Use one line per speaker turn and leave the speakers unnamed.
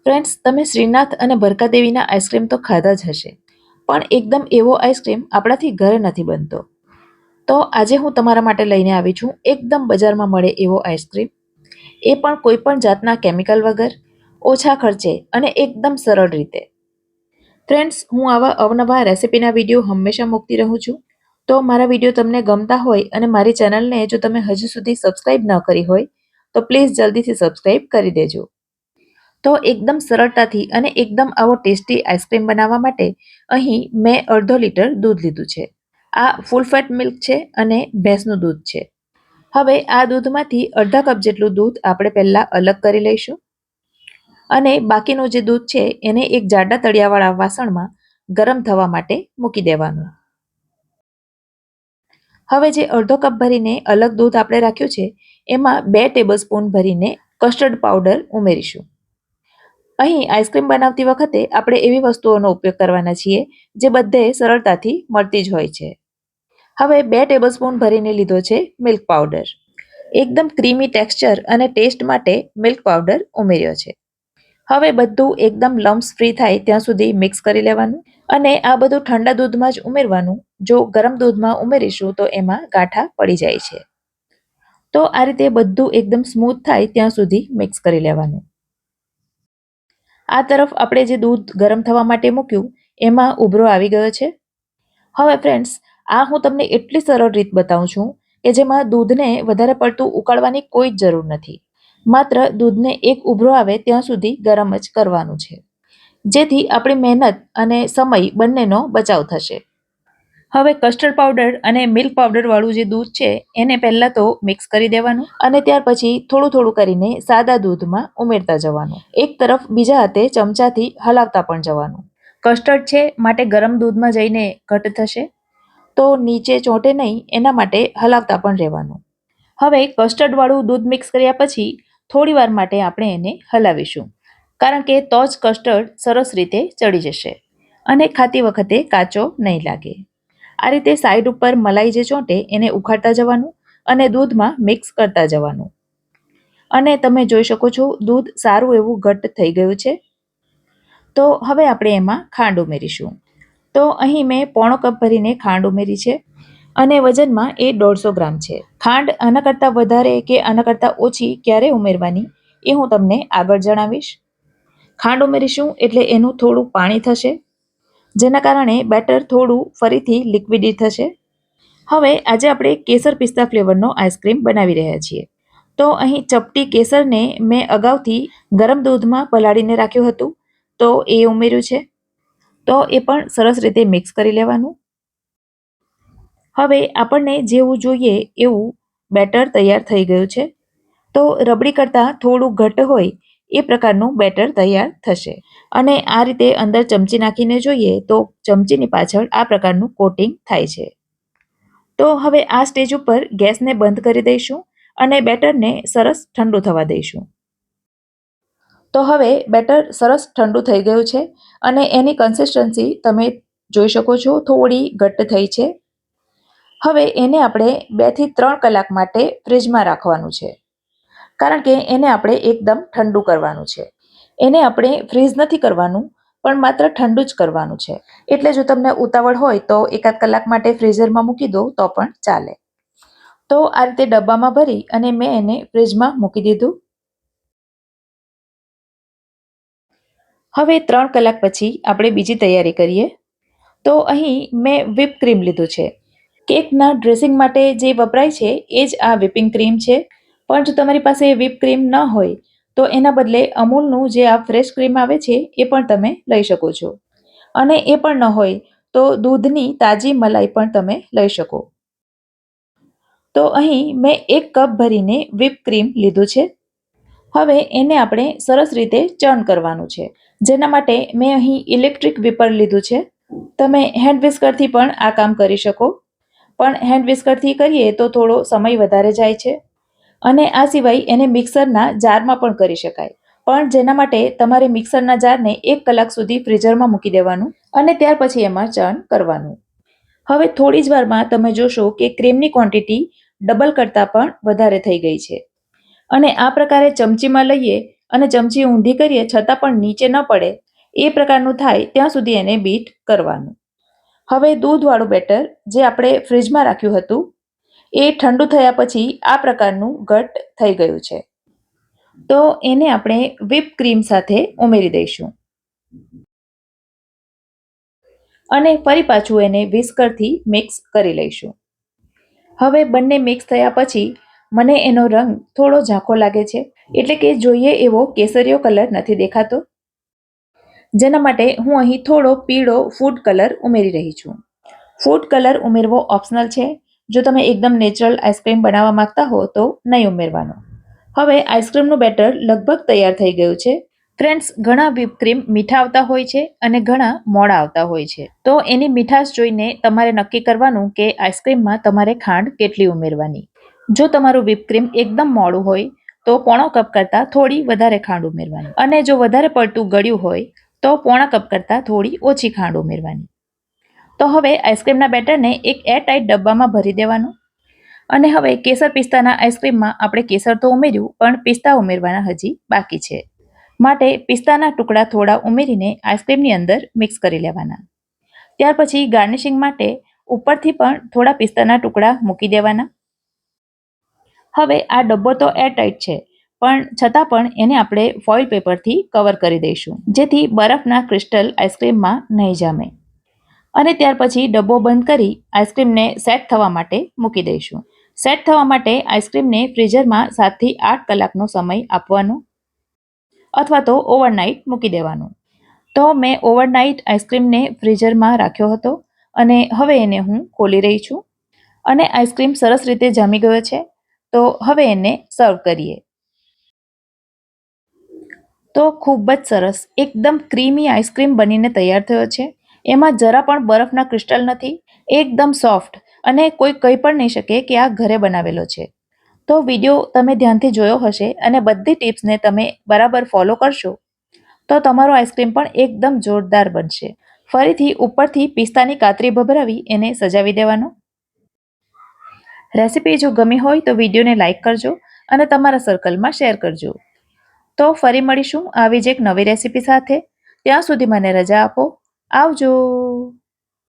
Friends, તમે શ્રીનાથ અને ભરકાદેવીના ice cream તો ખાધા જ હશે, પણ એકદમ એવો આઈસ્ક્રીમ આપણાથી ઘરે નથી બનતો. તો આજે હું તમારા માટે લઈને આવી છું એકદમ બજારમાં મળે એવો આઈસ્ક્રીમ, એ પણ કોઈ પણ જાતના કેમિકલ વગર, ઓછા ખર્ચે અને એકદમ સરળ રીતે. ફ્રેન્ડ્સ, હું આવા અવનવા રેસિપીના વિડીયો હંમેશા મૂકતી રહું છું. તો મારા વિડીયો તમને ગમતા હોય અને મારી ચેનલને જો તમે હજુ સુધી સબસ્ક્રાઇબ ન કરી હોય તો પ્લીઝ જલ્દીથી સબસ્ક્રાઇબ કરી દેજો. તો એકદમ સરળતાથી અને એકદમ આવો ટેસ્ટી આઈસ્ક્રીમ બનાવવા માટે અહીં મેં 1/2 લીટર દૂધ લીધું છે. આ ફૂલ ફેટ મિલ્ક છે અને ભેંસનું દૂધ છે. હવે આ દૂધમાંથી અડધા કપ જેટલું દૂધ આપણે પહેલા અલગ કરી લઈશું અને બાકીનું જે દૂધ છે એને એક જાડા તળિયાવાળા વાસણમાં ગરમ થવા માટે મૂકી દેવાનું. હવે જે અડધો કપ ભરીને અલગ દૂધ આપણે રાખ્યું છે એમાં 2 ટેબલસ્પૂન ભરીને કસ્ટર્ડ પાવડર ઉમેરીશું. અહીં આઈસ્ક્રીમ બનાવતી વખતે આપણે એવી વસ્તુઓનો ઉપયોગ કરવાના છીએ જે બધે સરળતાથી મળતી જ હોય છે. હવે 2 ટેબલસ્પૂન ભરીને લીધો છે મિલ્ક પાવડર. એકદમ ક્રીમી ટેક્સચર અને ટેસ્ટ માટે મિલ્ક પાવડર ઉમેર્યો છે. હવે બધું એકદમ લમ્સ ફ્રી થાય ત્યાં સુધી મિક્સ કરી લેવાનું અને આ બધું ઠંડા દૂધમાં જ ઉમેરવાનું. જો ગરમ દૂધમાં ઉમેરીશું તો એમાં ગાંઠા પડી જાય છે. તો આ રીતે બધું એકદમ સ્મૂથ થાય ત્યાં સુધી મિક્સ કરી લેવાનું. આ તરફ આપણે જે દૂધ ગરમ થવા માટે મૂક્યું એમાં ઉભરો આવી ગયો છે. હવે ફ્રેન્ડ્સ, આ હું તમને એટલી સરળ રીત બતાવું છું કે જેમાં દૂધને વધારે પડતું ઉકાળવાની કોઈ જ જરૂર નથી. માત્ર દૂધને એક ઉભરો આવે ત્યાં સુધી ગરમ જ કરવાનું છે, જેથી આપણી મહેનત અને સમય બંનેનો બચાવ થશે. હવે કસ્ટર્ડ પાવડર અને મિલ્ક પાવડર વાળું જે દૂધ છે એને પહેલા તો મિક્સ કરી દેવાનું અને ત્યાર પછી થોડું થોડું કરીને સાદા દૂધમાં ઉમેરતા જવાનું. એક તરફ બીજા હાથે ચમચાથી હલાવતા પણ જવાનું. કસ્ટર્ડ છે માટે ગરમ દૂધમાં જઈને ઘટ થશે, તો નીચે ચોંટે નહીં એના માટે હલાવતા પણ રહેવાનું. હવે કસ્ટર્ડ વાળું દૂધ મિક્સ કર્યા પછી થોડી વાર માટે આપણે એને હલાવીશું, કારણ કે તો જ કસ્ટર્ડ સરસ રીતે ચડી જશે અને ખાતી વખતે કાચો નહીં લાગે. આ રીતે સાઈડ ઉપર મલાઈ જે ચોંટે એને ઉખાડતા જવાનું અને દૂધમાં મિક્સ કરતા જવાનું. અને તમે જોઈ શકો છો દૂધ સારું એવું ઘટ્ટ થઈ ગયું છે. તો હવે આપણે એમાં ખાંડ ઉમેરીશું. તો અહીં મેં 1/4 કપ ભરીને ખાંડ ઉમેરી છે અને વજનમાં એ 150 ગ્રામ છે. ખાંડ આના કરતાં વધારે કે આના કરતાં ઓછી ક્યારે ઉમેરવાની એ હું તમને આગળ જણાવીશ. ખાંડ ઉમેરીશું એટલે એનું થોડું પાણી થશે, જેના કારણે બેટર થોડું ફરીથી લિક્વિડી થશે. હવે આજે આપણે કેસર પિસ્તા ફ્લેવરનો આઈસ્ક્રીમ બનાવી રહ્યા છીએ. તો અહીં ચપટી કેસરને મેં અગાઉથી ગરમ દૂધમાં પલાળીને રાખ્યું હતું, તો એ ઉમેર્યું છે. તો એ પણ સરસ રીતે મિક્સ કરી લેવાનું. હવે આપણને જેવું જોઈએ એવું બેટર તૈયાર થઈ ગયું છે. તો રબડી કરતાં થોડું ઘટ્ટ હોય એ પ્રકારનું બેટર તૈયાર થશે. અને આ રીતે અંદર ચમચી નાખીને જોઈએ તો ચમચીની પાછળ આ પ્રકારનું કોટિંગ થાય છે. તો હવે આ સ્ટેજ ઉપર ગેસને બંધ કરી દઈશું અને બેટરને સરસ ઠંડુ થવા દઈશું. તો હવે બેટર સરસ ઠંડુ થઈ ગયું છે અને એની કન્સિસ્ટન્સી તમે જોઈ શકો છો, થોડી ઘટ્ટ થઈ છે. હવે એને આપણે 2 થી 3 કલાક માટે ફ્રીજમાં રાખવાનું છે, કારણ કે એને આપણે એકદમ ઠંડુ કરવાનું છે. એને આપણે ફ્રીઝ નથી કરવાનું, પણ માત્ર ઠંડુ જ કરવાનું છે. એટલે જો તમને ઉતાવળ હોય તો 1 કલાક માટે ફ્રીઝરમાં મૂકી દો તો પણ ચાલે. તો આ રીતે ડબ્બામાં ભરી અને મેં એને ફ્રીજમાં મૂકી દીધું. હવે 3 કલાક પછી આપણે બીજી તૈયારી કરીએ. તો અહીં મેં વ્હિપ ક્રીમ લીધું છે. કેકના ડ્રેસિંગ માટે જે વપરાય છે એ જ આ વ્હિપિંગ ક્રીમ છે. પણ જો તમારી પાસે વ્હિપ ક્રીમ ન હોય તો એના બદલે અમૂલનું જે આ ફ્રેશ ક્રીમ આવે છે એ પણ તમે લઈ શકો છો. અને એ પણ ન હોય તો દૂધની તાજી મલાઈ પણ તમે લઈ શકો. તો અહીં મેં 1 કપ ભરીને વ્હિપ ક્રીમ લીધું છે. હવે એને આપણે સરસ રીતે ચર્ન કરવાનું છે, જેના માટે મેં અહીં ઇલેક્ટ્રિક વિપર લીધું છે. તમે હેન્ડ વિસ્કરથી પણ આ કામ કરી શકો, પણ હેન્ડ વિસ્કરથી કરીએ તો થોડો સમય વધારે જાય છે. અને આ સિવાય એને મિક્સરના જારમાં પણ કરી શકાય, પણ જેના માટે તમારે મિક્સરના જારને 1 કલાક સુધી ફ્રીઝરમાં મૂકી દેવાનું અને ત્યાર પછી એમાં ચર્ન કરવાનું. હવે થોડી જ વારમાં તમે જોશો કે ક્રીમની ક્વોન્ટિટી ડબલ કરતાં પણ વધારે થઈ ગઈ છે. અને આ પ્રકારે ચમચીમાં લઈએ અને ચમચી ઊંધી કરીએ છતાં પણ નીચે ન પડે એ પ્રકારનું થાય ત્યાં સુધી એને બીટ કરવાનું. હવે દૂધવાળું બેટર જે આપણે ફ્રીજમાં રાખ્યું હતું એ ઠંડુ થયા પછી આ પ્રકારનું ઘટ્ટ થઈ ગયું છે. તો એને આપણે whip ક્રીમ સાથે ઉમેરી દઈશું અને ફરી પાછું એને વિસ્કરથી મિક્સ કરી લઈશું. હવે બંને મિક્સ થયા પછી મને એનો રંગ થોડો ઝાંખો લાગે છે, એટલે કે જોઈએ એવો કેસરીયો કલર નથી દેખાતો, જેના માટે હું અહીં થોડો પીળો ફૂડ કલર ઉમેરી રહી છું. ફૂડ કલર ઉમેરવો ઓપ્શનલ છે. જો તમે એકદમ નેચરલ આઈસ્ક્રીમ બનાવવા માંગતા હો તો નહીં ઉમેરવાનો. હવે આઈસ્ક્રીમનું બેટર લગભગ તૈયાર થઈ ગયું છે. ફ્રેન્ડ્સ, ઘણા whip ક્રીમ મીઠા આવતા હોય છે અને ઘણા મોડા આવતા હોય છે. તો એની મીઠાશ જોઈને તમારે નક્કી કરવાનું કે આઈસ્ક્રીમમાં તમારે ખાંડ કેટલી ઉમેરવાની. જો તમારું whip ક્રીમ એકદમ મોડું હોય તો પોણો કપ કરતાં થોડી વધારે ખાંડ ઉમેરવાની, અને જો વધારે પડતું ગળ્યું હોય તો પોણા કપ કરતાં થોડી ઓછી ખાંડ ઉમેરવાની. તો હવે આઈસ્ક્રીમના બેટરને એક એરટાઇટ ડબ્બામાં ભરી દેવાનું. અને હવે કેસર પિસ્તાના આઈસ્ક્રીમમાં આપણે કેસર તો ઉમેર્યું, પણ પિસ્તા ઉમેરવાના હજી બાકી છે. માટે પિસ્તાના ટુકડા થોડા ઉમેરીને આઈસ્ક્રીમની અંદર મિક્સ કરી લેવાના. ત્યાર પછી ગાર્નિશિંગ માટે ઉપરથી પણ થોડા પિસ્તાના ટુકડા મૂકી દેવાના. હવે આ ડબ્બો તો એરટાઇટ છે, પણ છતાં પણ એને આપણે ફોઇલ પેપરથી કવર કરી દઈશું, જેથી બરફના ક્રિસ્ટલ આઈસ્ક્રીમમાં નહીં જામે. અને ત્યાર પછી ડબ્બો બંધ કરી આઈસ્ક્રીમને સેટ થવા માટે મૂકી દઈશું. સેટ થવા માટે આઈસ્ક્રીમને ફ્રીઝરમાં 7 થી 8 કલાકનો સમય આપવાનો, અથવા તો ઓવરનાઇટ મૂકી દેવાનું. તો મેં ઓવરનાઇટ આઈસ્ક્રીમને ફ્રીઝરમાં રાખ્યો હતો અને હવે એને હું ખોલી રહી છું. અને આઈસ્ક્રીમ સરસ રીતે જામી ગયો છે. તો હવે એને સર્વ કરીએ. તો ખૂબ જ સરસ એકદમ ક્રીમી આઈસ્ક્રીમ બનીને તૈયાર થયો છે. એમાં જરા પણ બરફના ક્રિસ્ટલ નથી, એકદમ સોફ્ટ, અને કોઈ કહી પણ નહીં શકે કે આ ઘરે બનાવેલો છે. તો વિડીયો તમે ધ્યાનથી જોયો હશે અને બધી ટિપ્સને તમે બરાબર ફોલો કરશો તો તમારો આઈસ્ક્રીમ પણ એકદમ જોરદાર બનશે. ફરીથી ઉપરથી પિસ્તાની કાતરી ભભરાવી એને સજાવી દેવાનો. રેસીપી જો ગમી હોય તો વિડીયોને લાઇક કરજો અને તમારા સર્કલમાં શેર કરજો. તો ફરી મળીશું આવી જ એક નવી રેસીપી સાથે. ત્યાં સુધી મને રજા આપો. આવજો.